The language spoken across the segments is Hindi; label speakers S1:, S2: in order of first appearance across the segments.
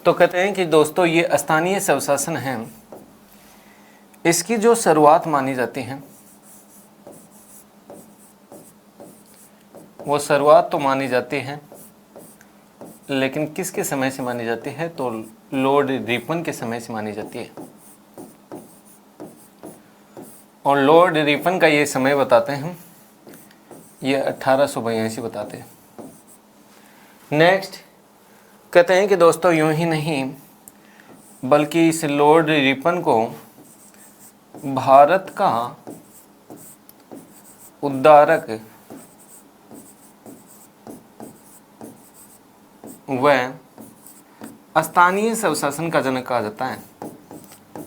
S1: तो कहते हैं कि दोस्तों ये स्थानीय स्वशासन है, इसकी जो शुरुआत मानी जाती है वो शुरुआत तो मानी जाती है, लेकिन किसके समय से मानी जाती है? तो लॉर्ड रिपन के समय से मानी जाती है। और लॉर्ड रिपन का ये समय बताते हैं, ये 1882 बताते हैं। नेक्स्ट कहते हैं कि दोस्तों यूं ही नहीं बल्कि इस लॉर्ड रिपन को भारत का उद्धारक व स्थानीय स्वशासन का जनक कहा जाता है।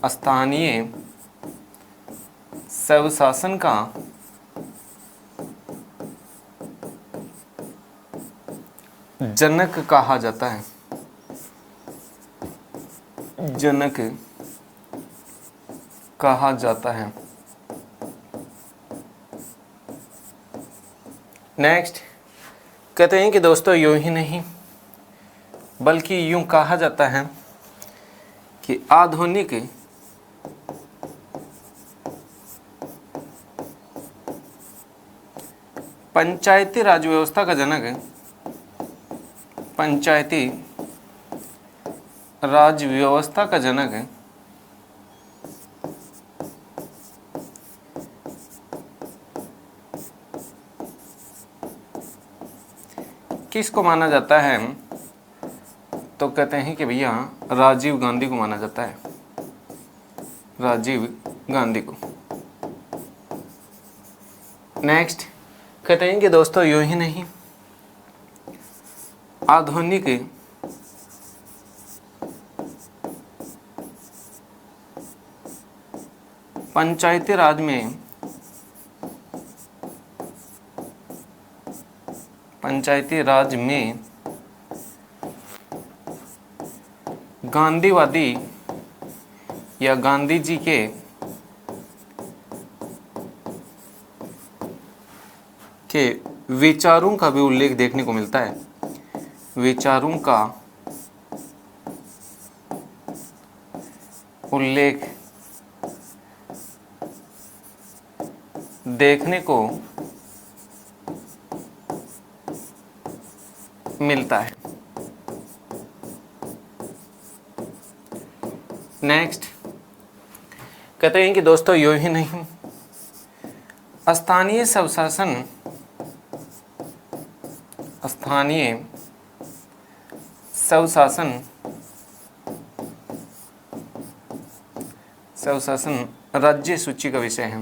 S1: स्थानीय स्वशासन का जनक कहा जाता है। जनक कहा जाता है। नेक्स्ट कहते हैं कि दोस्तों यूं ही नहीं बल्कि यूं कहा जाता है कि आधुनिक पंचायती राज व्यवस्था का जनक, पंचायती राज व्यवस्था का जनक किसको माना जाता है? तो कहते हैं कि भैया राजीव गांधी को माना जाता है। राजीव गांधी को। नेक्स्ट कहते हैं कि दोस्तों यूं ही नहीं आधुनिक पंचायती राज में गांधीवादी या गांधी जी के विचारों का भी उल्लेख देखने को मिलता है। विचारों का उल्लेख देखने को मिलता है। नेक्स्ट कहते हैं कि दोस्तों यूं ही नहीं स्थानीय स्वशासन राज्य सूची का विषय है।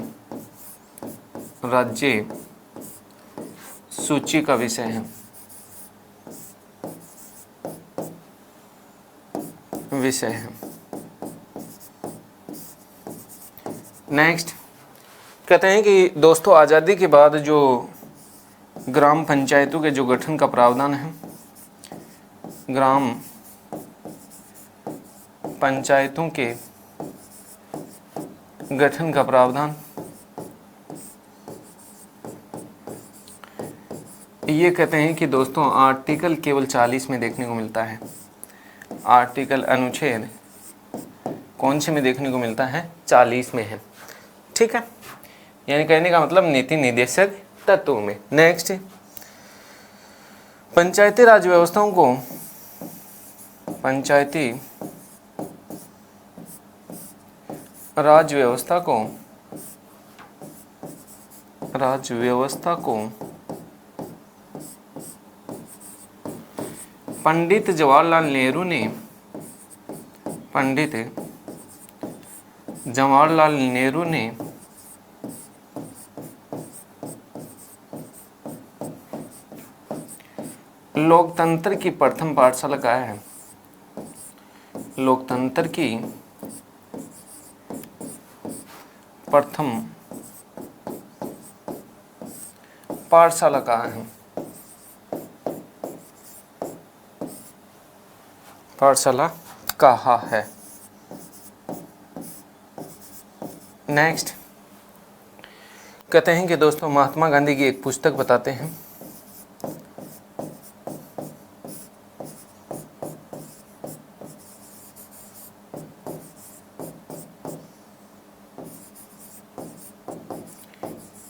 S1: राज्य सूची का विषय है। नेक्स्ट कहते हैं कि दोस्तों आज़ादी के बाद जो ग्राम पंचायतों के जो गठन का प्रावधान है, ग्राम पंचायतों के गठन का प्रावधान, ये कहते हैं कि दोस्तों आर्टिकल केवल 40 में देखने को मिलता है। आर्टिकल अनुच्छेद कौन से में देखने को मिलता है? 40 में है। ठीक है, यानी कहने का मतलब नीति निर्देशक तत्वों में। नेक्स्ट पंचायती राज व्यवस्थाओं को पंचायती राज व्यवस्था को पंडित जवाहरलाल नेहरू ने लोकतंत्र की प्रथम पाठशाला कहा है। लोकतंत्र की प्रथम पाठशाला कहा है। पाठशाला कहा है। नेक्स्ट कहते हैं कि दोस्तों महात्मा गांधी की एक पुस्तक बताते हैं।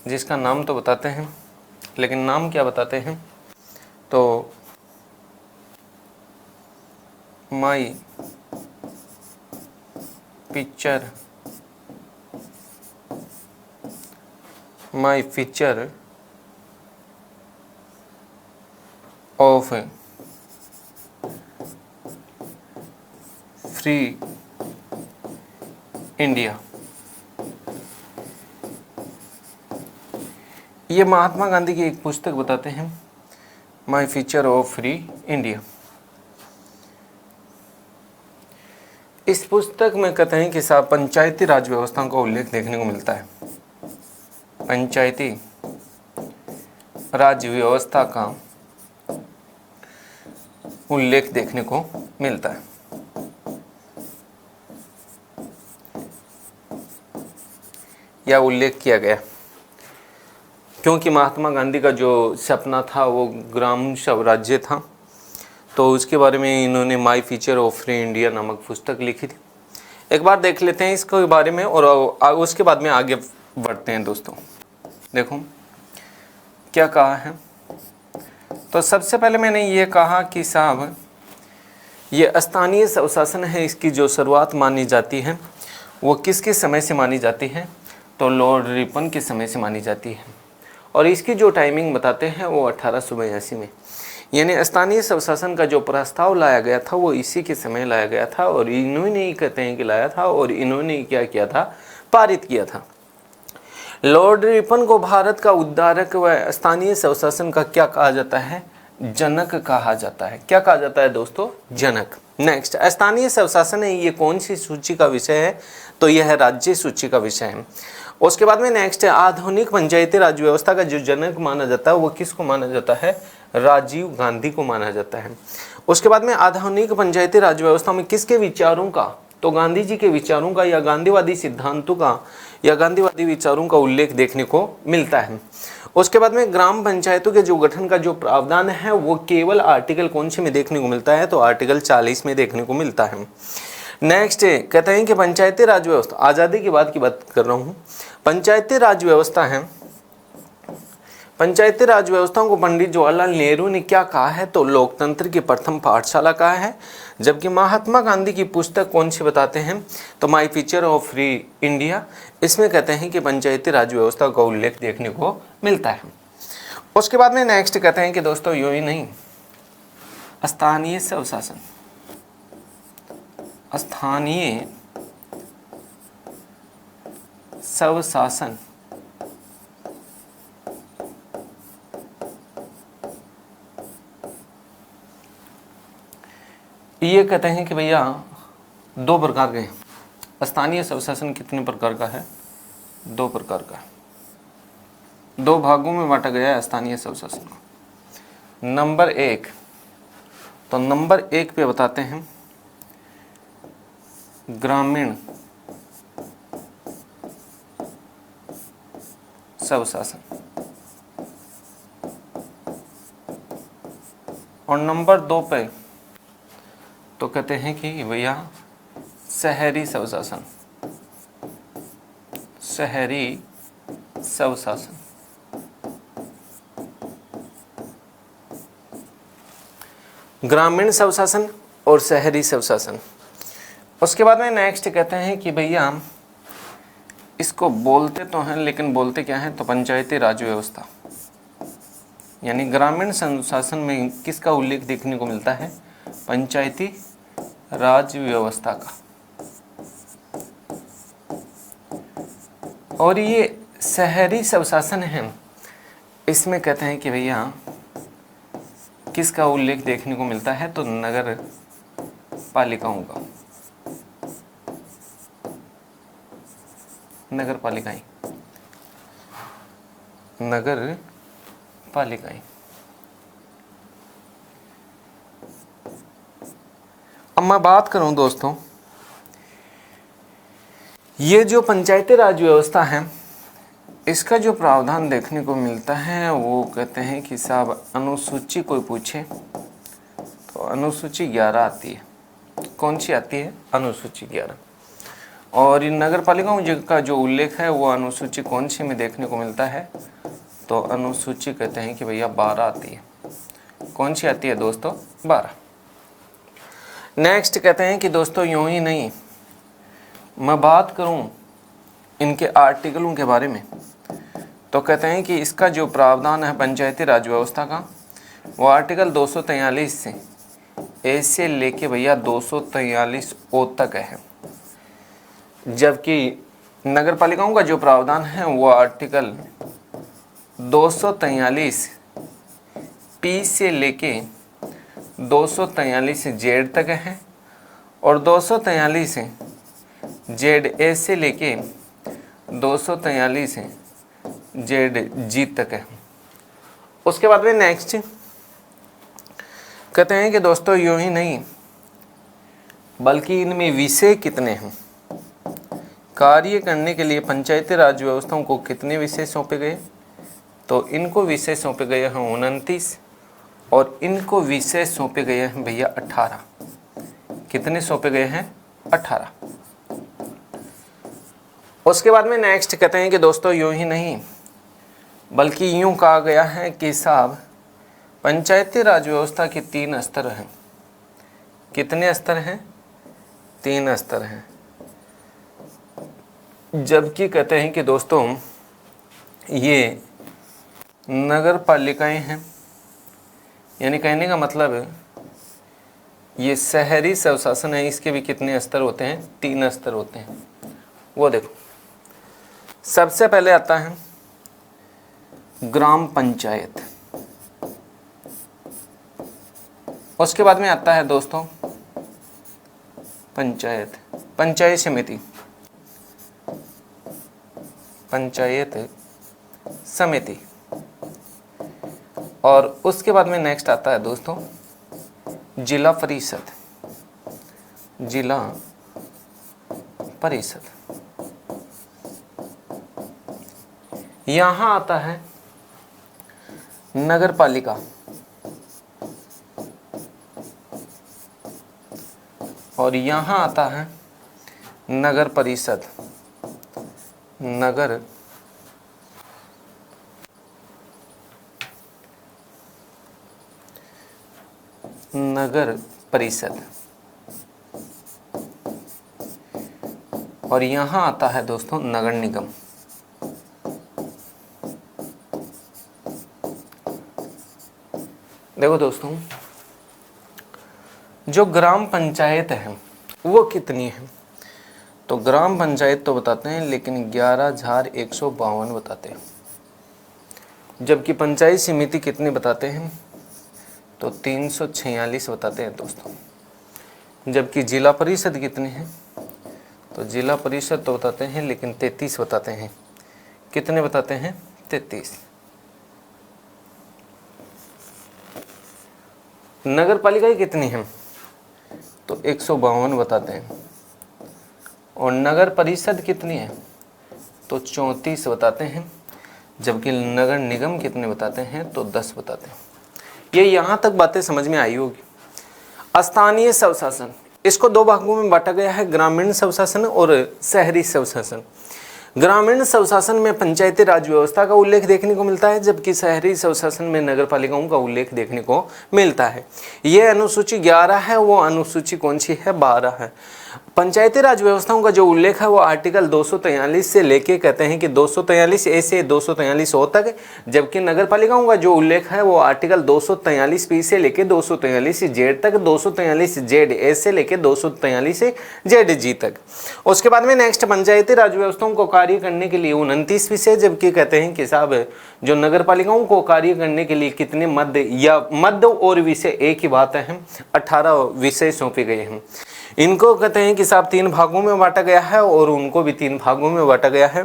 S1: जिसका नाम तो बताते हैं, लेकिन नाम क्या बताते हैं, तो my picture of free India. ये महात्मा गांधी की एक पुस्तक बताते हैं, my picture of free India. इस पुस्तक में कहते हैं कि साहब पंचायती राज व्यवस्था का उल्लेख देखने को मिलता है। पंचायती राज व्यवस्था का उल्लेख देखने को मिलता है। या उल्लेख किया गया, क्योंकि महात्मा गांधी का जो सपना था वो ग्राम स्वराज्य था, तो उसके बारे में इन्होंने my picture of free India नामक पुस्तक लिखी थी। एक बार देख लेते हैं इसके बारे में और उसके बाद में आगे बढ़ते हैं दोस्तों। देखो क्या कहा है, तो सबसे पहले मैंने ये कहा कि साहब ये स्थानीय स्वशासन है, इसकी जो शुरुआत मानी जाती है वो किसके समय से मानी जाती है, तो लॉर्ड रिपन के समय से मानी जाती है। और इसकी जो टाइमिंग बताते हैं वो 1882 में, यानी स्थानीय स्वशासन का जो प्रस्ताव लाया गया था वो इसी के समय लाया गया था। और इन्होंने ही कहते हैं कि लाया था, और इन्होंने क्या किया था, पारित किया था। लॉर्ड रिपन को भारत का उद्धारक व स्थानीय स्वशासन का क्या कहा जाता है, जनक कहा जाता है। क्या कहा जाता है दोस्तों, जनक। नेक्स्ट, स्थानीय स्वशासन है, ये कौन सी सूची का विषय है, तो यह है राज्य सूची का विषय है। उसके बाद में नेक्स्ट है आधुनिक पंचायती राज व्यवस्था का जो जनक माना जाता है वो किसको माना जाता है, राजीव गांधी को माना जाता है। उसके बाद में आधुनिक पंचायती राज व्यवस्था में किसके विचारों का, तो गांधी जी के विचारों का या गांधीवादी सिद्धांतों का या गांधीवादी विचारों का उल्लेख देखने को मिलता है। उसके बाद में ग्राम पंचायतों के जो गठन का जो प्रावधान है वो केवल आर्टिकल कौन से में देखने को मिलता है, तो आर्टिकल 40 में देखने को मिलता है। नेक्स्ट कहते हैं कि पंचायती राज व्यवस्था, आज़ादी के बाद की बात कर रहा हूँ, पंचायती राज व्यवस्था है, पंचायती राज व्यवस्था को पंडित जवाहरलाल नेहरू ने क्या कहा है, तो लोकतंत्र की प्रथम पाठशाला कहा है। जबकि महात्मा गांधी की पुस्तक कौन सी बताते हैं, तो my picture of free India, इसमें कहते हैं कि पंचायती राज व्यवस्था का उल्लेख देखने को मिलता है। उसके बाद में नेक्स्ट कहते हैं कि दोस्तों यूं ही नहीं, स्थानीय स्वशासन, स्थानीय स्वशासन ये कहते हैं कि भैया दो प्रकार के हैं। स्थानीय स्वशासन कितने प्रकार का है, दो प्रकार का है, दो भागों में बांटा गया है स्थानीय स्वशासन को। नंबर एक, तो नंबर एक पे बताते हैं ग्रामीण स्वशासन, और नंबर दो पे तो कहते हैं कि भैया शहरी स्वशासन, शहरी स्वशासन। ग्रामीण स्वशासन और शहरी स्वशासन। उसके बाद में नेक्स्ट कहते हैं कि भैया इसको बोलते तो हैं लेकिन बोलते क्या है, तो पंचायती राज व्यवस्था। यानी ग्रामीण स्वशासन में किसका उल्लेख देखने को मिलता है, पंचायती राज व्यवस्था का। और ये शहरी स्वशासन है, इसमें कहते हैं कि भैया किसका उल्लेख देखने को मिलता है, तो नगर पालिकाओं का, नगर पालिकाएं, नगर पालिकाएं। अब मैं बात करूं दोस्तों, ये जो पंचायती राज व्यवस्था है इसका जो प्रावधान देखने को मिलता है वो कहते हैं कि साहब अनुसूची कोई पूछे तो अनुसूची 11 आती है। कौन सी आती है, अनुसूची 11। और इन नगर पालिकाओं का जो उल्लेख है वो अनुसूची कौन सी में देखने को मिलता है? तो अनुसूची कहते हैं कि भैया 12 आती है। कौन सी आती है दोस्तों? 12। नेक्स्ट कहते हैं कि दोस्तों यूं ही नहीं, मैं बात करूं इनके आर्टिकलों के बारे में, तो कहते हैं कि इसका जो प्रावधान है पंचायती राज व्यवस्था का, वो आर्टिकल 243 से ए से लेके भैया 243 ओ तक है। जबकि नगर पालिकाओं का जो प्रावधान है वो आर्टिकल 243 पी से लेके 243 जेड तक है और 243 जेड ए से लेके 243 जेड जी तक है। उसके बाद में नेक्स्ट कहते हैं कि दोस्तों यूं ही नहीं बल्कि इनमें विषय कितने हैं। कार्य करने के लिए पंचायती राज व्यवस्थाओं को कितने विषय सौंपे गए? तो इनको विषय सौंपे गए हैं 29 और इनको विषय सौंपे गए हैं भैया 18। कितने सौंपे गए हैं? 18। उसके बाद में नेक्स्ट कहते हैं कि दोस्तों यूं ही नहीं बल्कि यूं कहा गया है कि साहब पंचायती राज व्यवस्था के 3 स्तर हैं। कितने स्तर हैं? 3 स्तर हैं। जबकि कहते हैं कि दोस्तों ये नगर पालिकाएं हैं, यानी कहने का मतलब ये शहरी स्वशासन है, इसके भी कितने स्तर होते हैं? 3 स्तर होते हैं। वो देखो, सबसे पहले आता है ग्राम पंचायत, उसके बाद में आता है दोस्तों पंचायत, पंचायत समिति, पंचायत समिति, और उसके बाद में नेक्स्ट आता है दोस्तों जिला परिषद, जिला परिषद। यहाँ आता है नगर पालिका, और यहाँ आता है नगर परिषद, नगर परिषद, और यहाँ आता है दोस्तों नगर निगम। देखो दोस्तों, जो ग्राम पंचायत है वो कितनी है? तो ग्राम पंचायत तो बताते हैं लेकिन 11,152 बताते हैं। जबकि पंचायत समिति कितनी बताते हैं? तो 346 बताते हैं दोस्तों। जबकि जिला परिषद कितनी है? तो जिला परिषद तो बताते हैं लेकिन 33 बताते हैं। कितने बताते हैं? 33। नगर पालिकाएं कितनी हैं? तो 152 बताते हैं। और नगर परिषद कितनी है? तो 34 बताते हैं। जबकि नगर निगम कितने बताते हैं? तो 10 बताते हैं। ये यहाँ तक बातें समझ में आई होगी। स्थानीय स्वशासन, इसको 2 भागों में बांटा गया है, ग्रामीण स्वशासन और शहरी स्वशासन। ग्रामीण स्वशासन में पंचायती राज व्यवस्था का उल्लेख देखने को मिलता है, जबकि शहरी स्वशासन में नगर पालिकाओं का उल्लेख देखने को मिलता है। ये अनुसूची 11 है, वो अनुसूची कौन सी है? 12 है। पंचायती राज व्यवस्थाओं का जो उल्लेख है वो आर्टिकल 243 से लेके कहते हैं कि 243 ए से 243 ओ तक, जबकि नगर पालिकाओं का जो उल्लेख है वो आर्टिकल 243 पी से लेके 243 जेड तक, 243 जेड ए से लेके 243 जेड जी तक। उसके बाद में नेक्स्ट पंचायती राज व्यवस्थाओं को कार्य करने के लिए 29 विषय, जबकि कहते हैं कि साहब जो नगर पालिकाओं को कार्य करने के लिए कितने मध्य या मध्य और विषय एक ही बात है, 18 विषय सौंपे गए हैं। इनको कहते हैं कि साहब 3 भागों में बांटा गया है और उनको भी 3 भागों में बांटा गया है।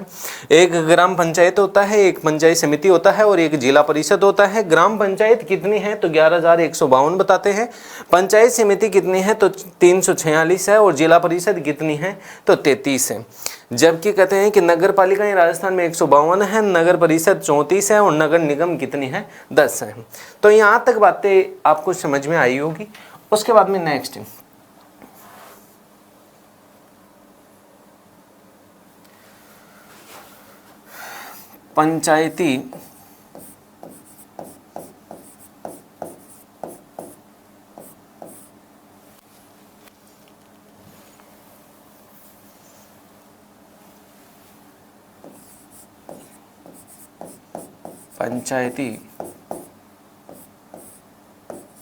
S1: एक ग्राम पंचायत होता है, एक पंचायत समिति होता है और एक जिला परिषद होता है। ग्राम पंचायत कितनी है? तो 11,152 बताते हैं। पंचायत समिति कितनी है? तो 346 है। और जिला परिषद कितनी है? तो 33 है। जबकि कहते हैं कि नगर पालिकाएं राजस्थान में 152 है, नगर परिषद 34 है और नगर निगम कितनी है? 10 है। तो यहाँ तक बातें आपको समझ में आई होगी। उसके बाद में नेक्स्ट पंचायती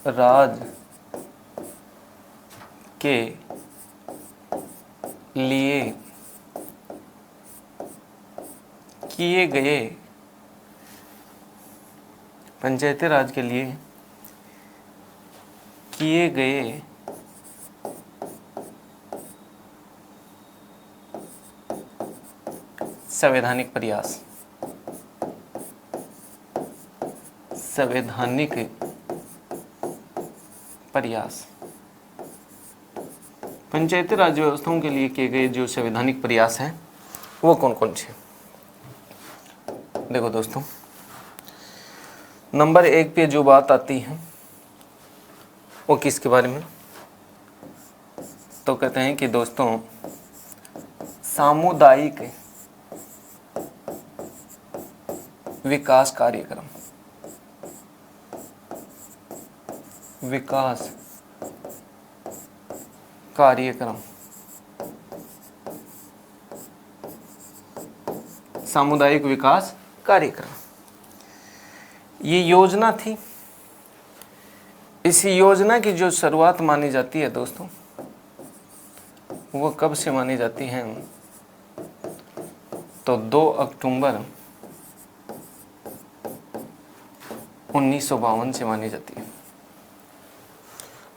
S1: राज के लिए किए गए पंचायती राज के लिए किए गए संवैधानिक प्रयास, संवैधानिक प्रयास, पंचायती राज व्यवस्थाओं के लिए किए गए जो संवैधानिक प्रयास हैं वो कौन कौन से? देखो दोस्तों, नंबर 1 पे जो बात आती है वो किसके बारे में? तो कहते हैं कि दोस्तों सामुदायिक विकास कार्यक्रम, विकास कार्यक्रम, सामुदायिक विकास कार्यक्रम, ये योजना थी। इस योजना की जो शुरुआत मानी जाती है दोस्तों, वो कब से मानी जाती है? तो 2 अक्टूबर 1952 से मानी जाती है।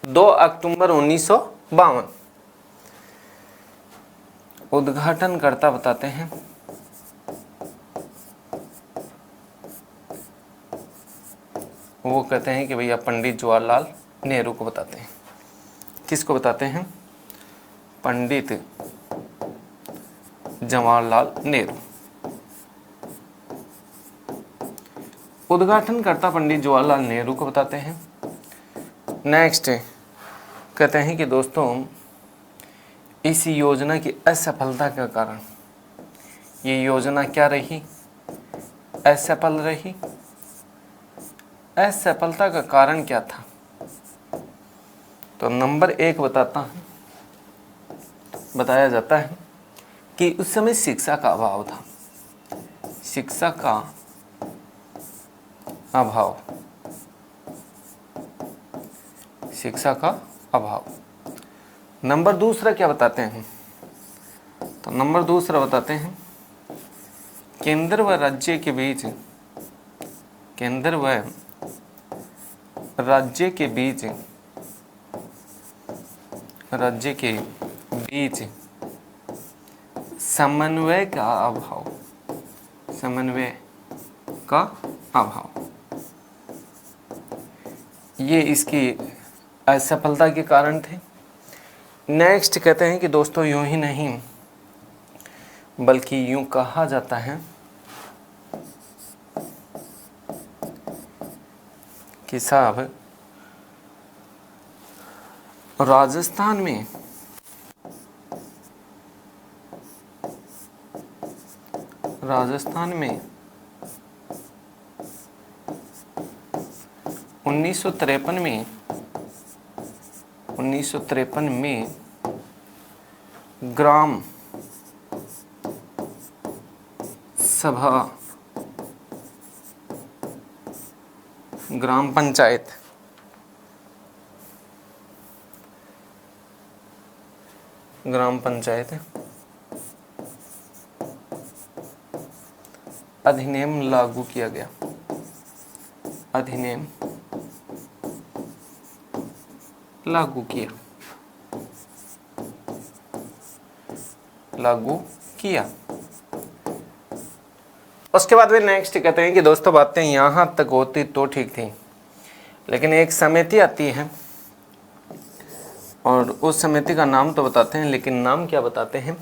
S1: 2 अक्टूबर 1952। उद्घाटनकर्ता बताते हैं वो कहते हैं कि भैया पंडित जवाहरलाल नेहरू को बताते हैं। किसको बताते हैं? पंडित जवाहरलाल नेहरू। उद्घाटनकर्ता पंडित जवाहरलाल नेहरू को बताते हैं। नेक्स्ट कहते हैं कि दोस्तों इस योजना की असफलता के कारण, ये योजना क्या रही? असफल रही। असफलता का कारण क्या था? तो नंबर 1 बताया जाता है कि उस समय शिक्षा का अभाव था। शिक्षा का अभाव, शिक्षा का अभाव। नंबर 2 क्या बताते हैं? तो नंबर 2 बताते हैं केंद्र व राज्य के बीच, केंद्र व राज्य के बीच, राज्य के बीच समन्वय का अभाव, समन्वय का अभाव, ये इसकी असफलता के कारण थे। नेक्स्ट कहते हैं कि दोस्तों यूं ही नहीं बल्कि यूं कहा जाता है कि साहब राजस्थान में राजस्थान में 1953 में ग्राम सभा, ग्राम पंचायत, ग्राम पंचायत अधिनियम लागू किया गया। अधिनियम लागू किया, लागू किया। उसके बाद वे नेक्स्ट कहते हैं कि दोस्तों बातें यहाँ तक होती तो ठीक थी, लेकिन एक समिति आती है और उस समिति का नाम तो बताते हैं, लेकिन नाम क्या बताते हैं?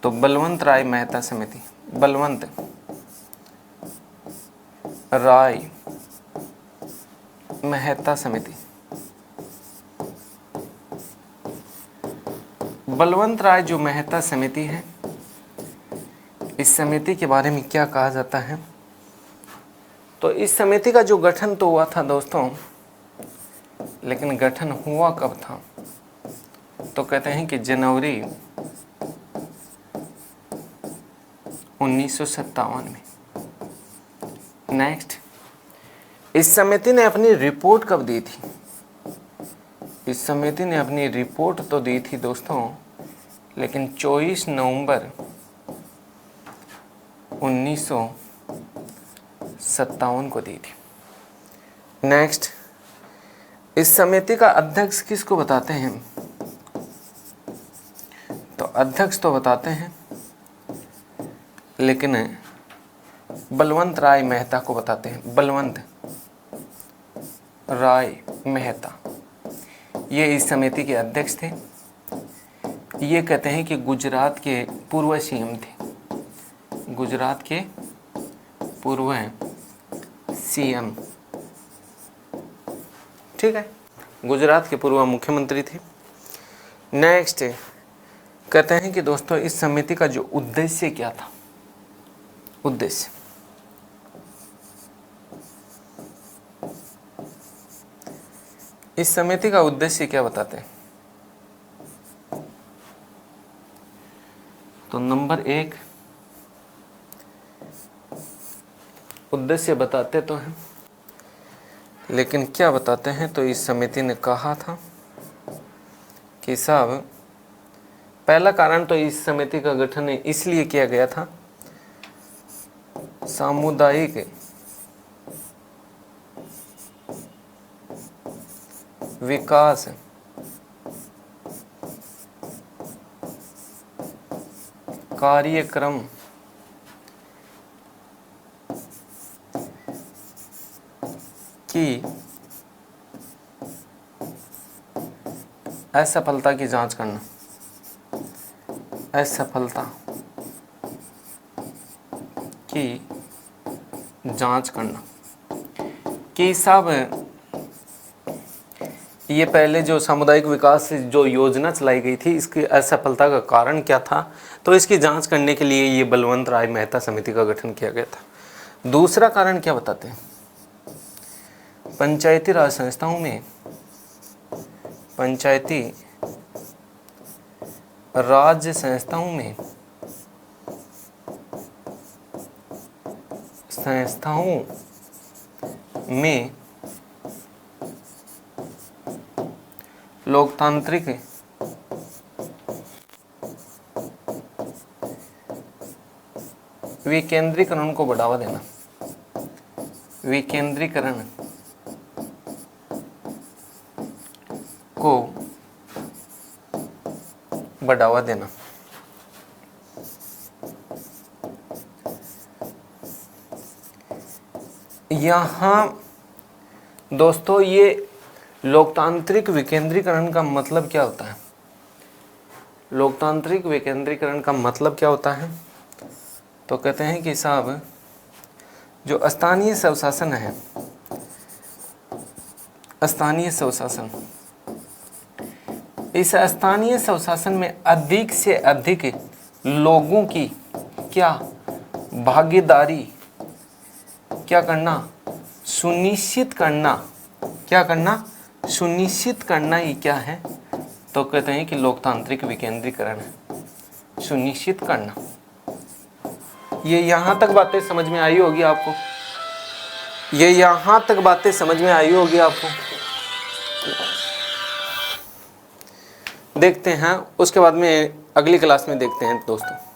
S1: तो बलवंत राय मेहता समिति, बलवंत राय मेहता समिति। बलवंत राय जो मेहता समिति है, इस समिति के बारे में क्या कहा जाता है? तो इस समिति का जो गठन तो हुआ था दोस्तों, लेकिन गठन हुआ कब था? तो कहते हैं कि जनवरी 1957 में। नेक्स्ट, इस समिति ने अपनी रिपोर्ट कब दी थी? इस समिति ने अपनी रिपोर्ट तो दी थी दोस्तों, लेकिन 24 नवंबर 1957 को दी थी। नेक्स्ट, इस समिति का अध्यक्ष किसको बताते हैं? तो अध्यक्ष तो बताते हैं, लेकिन बलवंत राय मेहता को बताते हैं। बलवंत राय मेहता, ये इस समिति के अध्यक्ष थे। ये कहते हैं कि गुजरात के पूर्व सीएम थे। गुजरात के पूर्व सीएम, ठीक है, गुजरात के पूर्व मुख्यमंत्री थे। नेक्स्ट, कहते हैं कि दोस्तों इस समिति का जो उद्देश्य क्या था? उद्देश्य, इस समिति का उद्देश्य क्या बताते हैं? तो नंबर 1, उद्देश्य बताते तो हैं, लेकिन क्या बताते हैं? तो इस समिति ने कहा था कि साहब, पहला कारण तो इस समिति का गठन इसलिए किया गया था, सामुदायिक विकास कार्यक्रम की असफलता की जांच करना। असफलता की जांच करना कि साहब ये पहले जो सामुदायिक विकास से जो योजना चलाई गई थी, इसकी असफलता का कारण क्या था? तो इसकी जांच करने के लिए ये बलवंत राय मेहता समिति का गठन किया गया था। दूसरा कारण क्या बताते हैं? पंचायती राज संस्थाओं में, पंचायती राज संस्थाओं में लोकतांत्रिक विकेंद्रीकरण को बढ़ावा देना। विकेंद्रीकरण को बढ़ावा देना। यहाँ दोस्तों ये लोकतांत्रिक विकेंद्रीकरण का मतलब क्या होता है? लोकतांत्रिक विकेंद्रीकरण का मतलब क्या होता है? तो कहते हैं कि साहब, जो स्थानीय स्वशासन है, स्थानीय स्वशासन, इस स्थानीय स्वशासन में अधिक से अधिक लोगों की क्या भागीदारी क्या करना? सुनिश्चित करना। क्या करना? सुनिश्चित करना ही क्या है? तो कहते हैं कि लोकतांत्रिक विकेंद्रीकरण है, सुनिश्चित करना। ये यहाँ तक बातें समझ में आई होगी आपको? ये यहाँ तक बातें समझ में आई होगी आपको? देखते हैं, उसके बाद में अगली क्लास में देखते हैं दोस्तों।